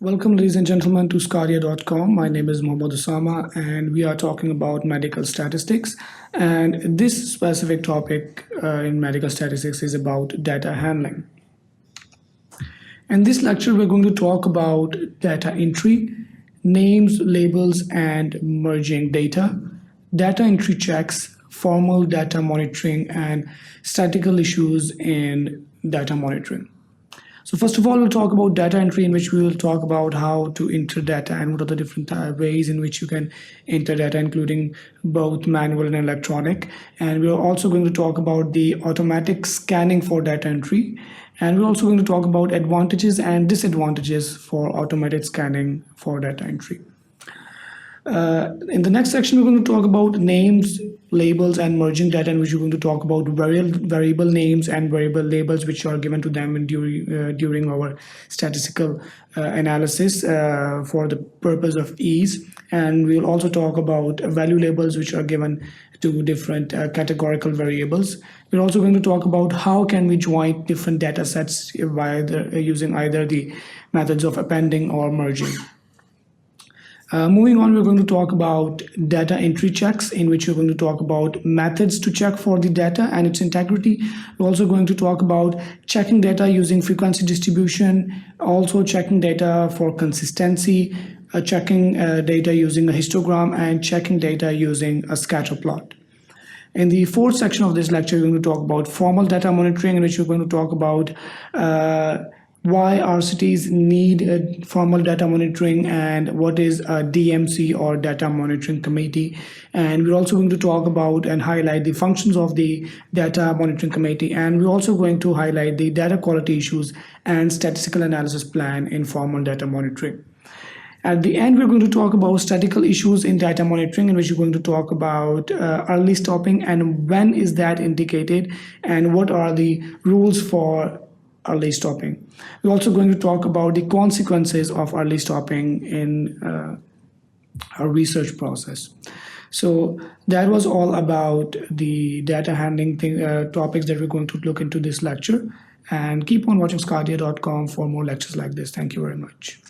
Welcome, ladies and gentlemen, to sqadia.com. My name is Osama, and we are talking about medical statistics. And this specific topic in medical statistics is about data handling. In this lecture, we're going to talk about data entry, names, labels, and merging data, data entry checks, formal data monitoring, and statistical issues in data monitoring. So first of all, we'll talk about data entry, in which we will talk about how to enter data and what are the different ways in which you can enter data, including both manual and electronic. And we're also going to talk about the automatic scanning for data entry. And we're also going to talk about advantages and disadvantages for automated scanning for data entry. In the next section, we're going to talk about names, labels, and merging data, in which we're going to talk about variable names and variable labels which are given to them during our statistical analysis for the purpose of ease. And we'll also talk about value labels which are given to different categorical variables. We're also going to talk about how can we join different data sets using either the methods of appending or merging. Moving on, we're going to talk about data entry checks, in which we're going to talk about methods to check for the data and its integrity. We're also going to talk about checking data using frequency distribution, also checking data for consistency, checking data using a histogram, and checking data using a scatter plot. In the fourth section of this lecture, we're going to talk about formal data monitoring, in which we're going to talk about why our cities need formal data monitoring and what is a DMC or data monitoring committee. And we're also going to talk about and highlight the functions of the data monitoring committee. And we're also going to highlight the data quality issues and statistical analysis plan in formal data monitoring. At the end, we're going to talk about statistical issues in data monitoring, in which we're going to talk about early stopping and when is that indicated and what are the rules for early stopping. We're also going to talk about the consequences of early stopping in our research process. So that was all about the data handling topics that we're going to look into this lecture. And keep on watching sqadia.com for more lectures like this. Thank you very much.